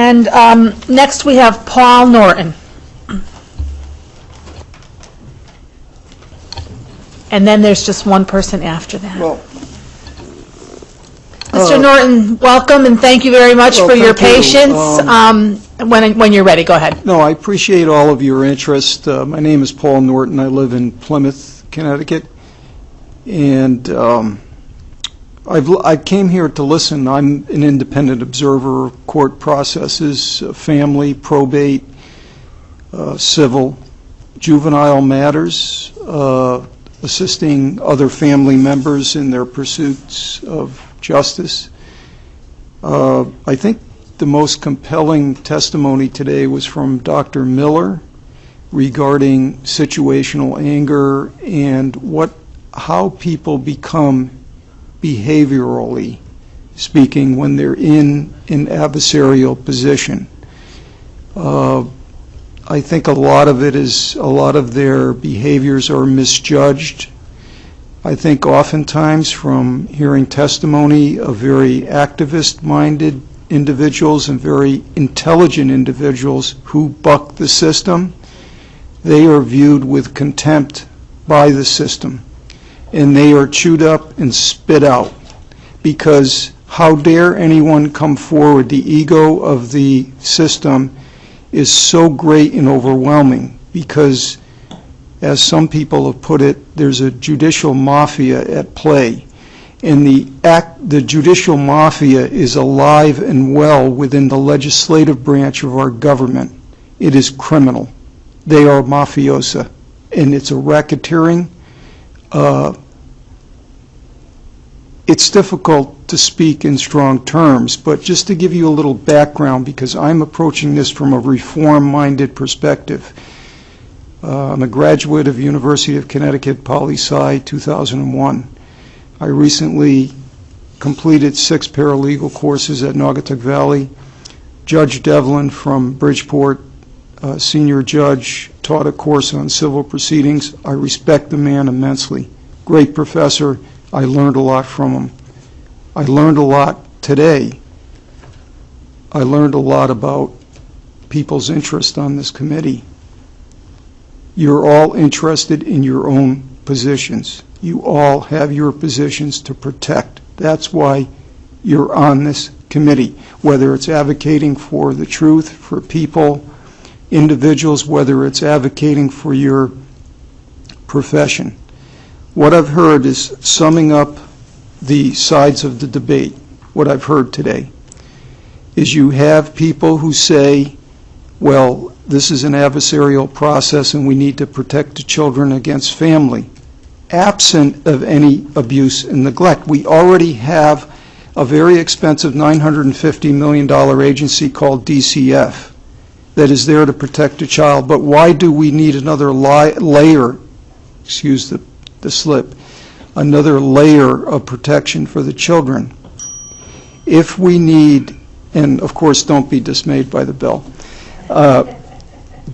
And next we have Paul Norton. And then there's just one person after that. Well, Mr. Norton, welcome, and thank you very much for your patience. When you're ready, go ahead. No, I appreciate all of your interest. My name is Paul Norton. I live in Plymouth, Connecticut. And I came here to listen. I'm an independent observer of court processes, family, probate, civil, juvenile matters, assisting other family members in their pursuits of justice. I think the most compelling testimony today was from Dr. Miller regarding situational anger and how people become, behaviorally speaking, when they're in an adversarial position. I think a lot of their behaviors are misjudged. I think oftentimes from hearing testimony of very activist-minded individuals and very intelligent individuals who buck the system, they are viewed with contempt by the system, and they are chewed up and spit out, because how dare anyone come forward? The ego of the system is so great and overwhelming because, as some people have put it, there's a judicial mafia at play. And the judicial mafia is alive and well within the legislative branch of our government. It is criminal. They are mafiosa, and it's a racketeering. It's difficult to speak in strong terms, but just to give you a little background, because I'm approaching this from a reform-minded perspective. I'm a graduate of University of Connecticut, Poli-Sci, 2001. I recently completed 6 paralegal courses at Naugatuck Valley. Judge Devlin from Bridgeport, senior judge, taught a course on civil proceedings. I respect the man immensely. Great professor. I learned a lot from him. I learned a lot today. I learned a lot about people's interest on this committee. You're all interested in your own positions. You all have your positions to protect. That's why you're on this committee, whether it's advocating for the truth, for people, individuals, whether it's advocating for your profession. What I've heard is summing up the sides of the debate. What I've heard today is you have people who say, well, this is an adversarial process and we need to protect the children against family, absent of any abuse and neglect. We already have a very expensive $950 million agency called DCF that is there to protect a child. But why do we need another layer, excuse the slip, another layer of protection for the children? If we need, and of course don't be dismayed by the bell,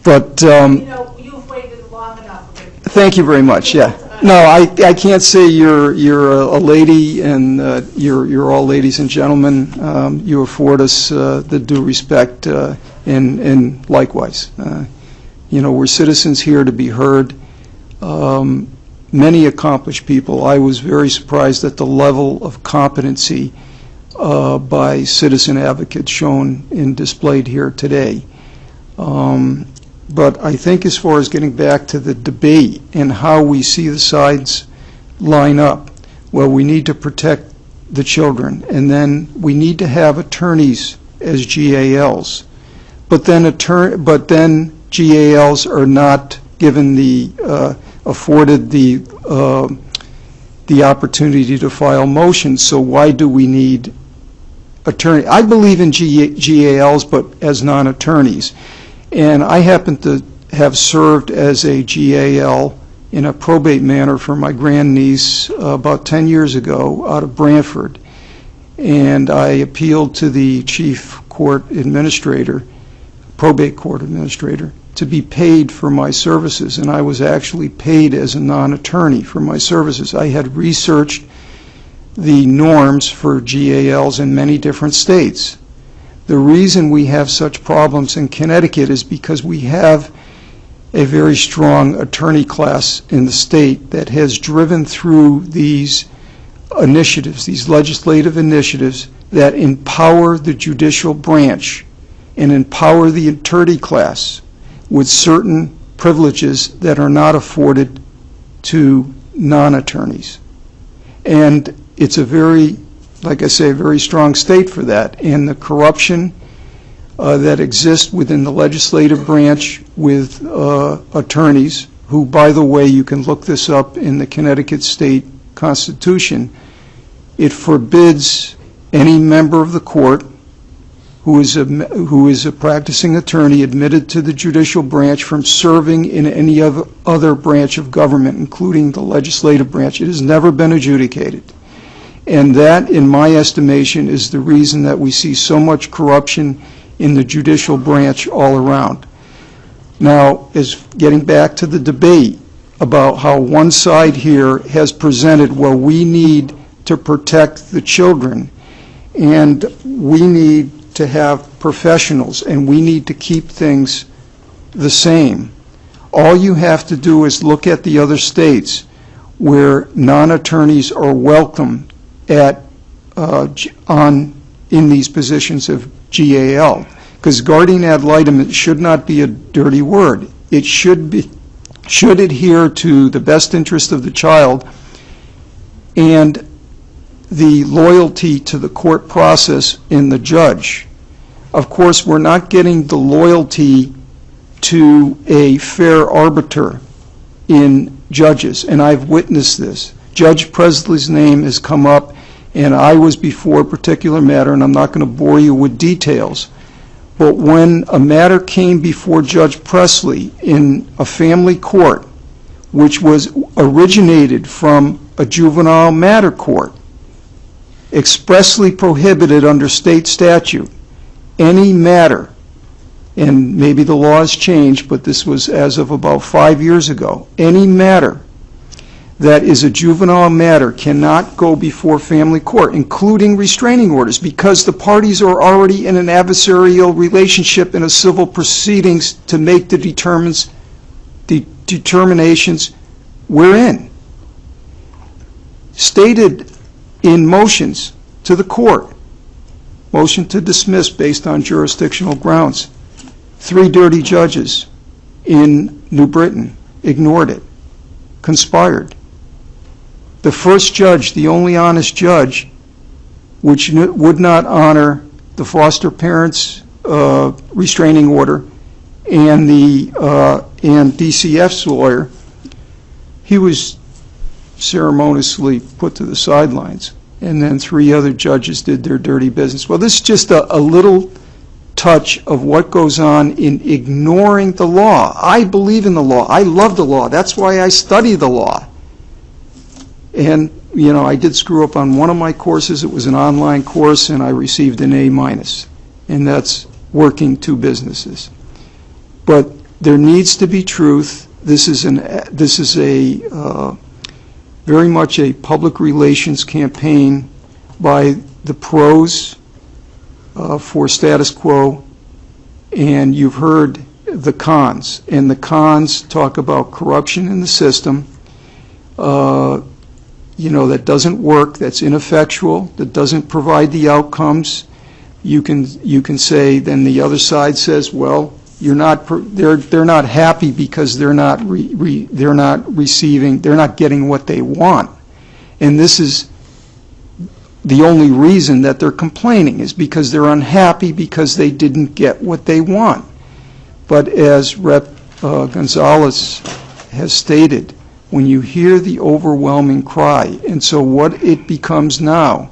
but you've waited long enough. Thank you very much. Yeah. No, I can't say you're a lady, and you're all ladies and gentlemen. You afford us the due respect, and likewise. We're citizens here to be heard. Many accomplished people. I was very surprised at the level of competency by citizen advocates shown and displayed here today. But I think as far as getting back to the debate and how we see the sides line up, well, we need to protect the children, and then we need to have attorneys as GALs. But then GALs are not given afforded the opportunity to file motions. So why do we need attorney? I believe in GALs, but as non-attorneys. And I happen to have served as a GAL in a probate manner for my grandniece about 10 years ago out of Brantford. And I appealed to the chief court administrator, probate court administrator, to be paid for my services. And I was actually paid as a non-attorney for my services. I had researched the norms for GALs in many different states. The reason we have such problems in Connecticut is because we have a very strong attorney class in the state that has driven through these initiatives, these legislative initiatives that empower the judicial branch and empower the attorney class with certain privileges that are not afforded to non-attorneys. And it's a very, like I say, a very strong state for that. And the corruption that exists within the legislative branch with attorneys, who, by the way, you can look this up in the Connecticut State Constitution, it forbids any member of the court who is a practicing attorney admitted to the judicial branch from serving in any other branch of government, including the legislative branch. It has never been adjudicated. And that, in my estimation, is the reason that we see so much corruption in the judicial branch all around. Now, as getting back to the debate about how one side here has presented, well, we need to protect the children, and we need to have professionals, and we need to keep things the same. All you have to do is look at the other states where non-attorneys are welcome in these positions of GAL, because guardian ad litem should not be a dirty word. It should adhere to the best interest of the child and the loyalty to the court process in the judge. Of course, we're not getting the loyalty to a fair arbiter in judges, and I've witnessed this. Judge Presley's name has come up, and I was before a particular matter, and I'm not going to bore you with details. But when a matter came before Judge Presley in a family court, which was originated from a juvenile matter court, expressly prohibited under state statute, any matter, and maybe the law has changed, but this was as of about 5 years ago, any matter that is a juvenile matter cannot go before family court, including restraining orders, because the parties are already in an adversarial relationship in a civil proceedings to make the determinations we're in. Stated in motions to the court, motion to dismiss based on jurisdictional grounds, 3 dirty judges in New Britain ignored it, conspired. The first judge, the only honest judge, which would not honor the foster parents' restraining order and DCF's lawyer, he was ceremoniously put to the sidelines. And then 3 other judges did their dirty business. Well, this is just a little touch of what goes on in ignoring the law. I believe in the law. I love the law. That's why I study the law. And, you know, I did screw up on one of my courses. It was an online course, and I received an A-. And that's working 2 businesses. But there needs to be truth. This is very much a public relations campaign by the pros for status quo, and you've heard the cons. And the cons talk about corruption in the system, that doesn't work, that's ineffectual, that doesn't provide the outcomes. You can say, then the other side says, well, they're not happy because they're not getting what they want. And this is the only reason that they're complaining, is because they're unhappy because they didn't get what they want. But as Rep. Gonzalez has stated, when you hear the overwhelming cry, and so what it becomes now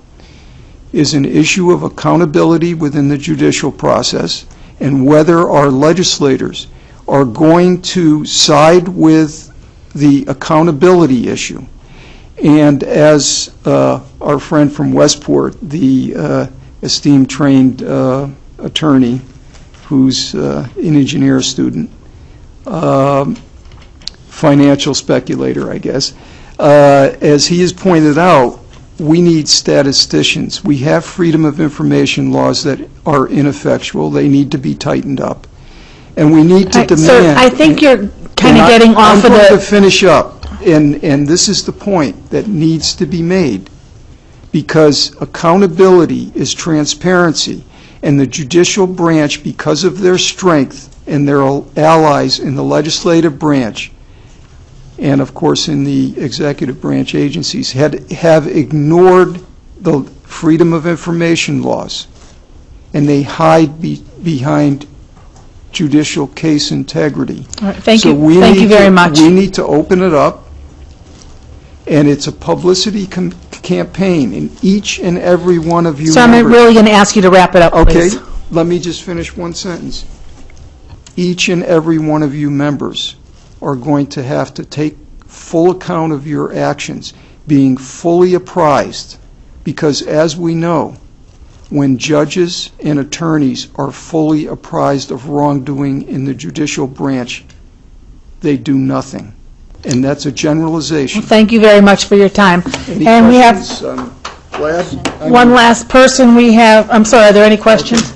is an issue of accountability within the judicial process, and whether our legislators are going to side with the accountability issue. And as our friend from Westport, the esteemed trained attorney who's an engineer student, financial speculator, I guess, as he has pointed out, we need statisticians. We have freedom of information laws that are ineffectual. They need to be tightened up. And we need to demand... Sir, I think you're kind of getting off of I'm going to the... finish up, and this is the point that needs to be made, because accountability is transparency, and the judicial branch, because of their strength and their allies in the legislative branch, and of course in the executive branch agencies, have ignored the freedom of information laws, and they hide behind judicial case integrity. All right, thank So you. Thank you very much. We need to open it up, and it's a publicity campaign in each and every one of you So I'm members. really going to ask you to wrap it up, Okay, please. let me just finish one sentence. Each and every one of you members are going to have to take full account of your actions, being fully apprised, because as we know, when judges and attorneys are fully apprised of wrongdoing in the judicial branch, they do nothing. And that's a generalization. Thank you very much for your time. Any And we have questions? Glad. one last person we have. I'm sorry, are there any questions?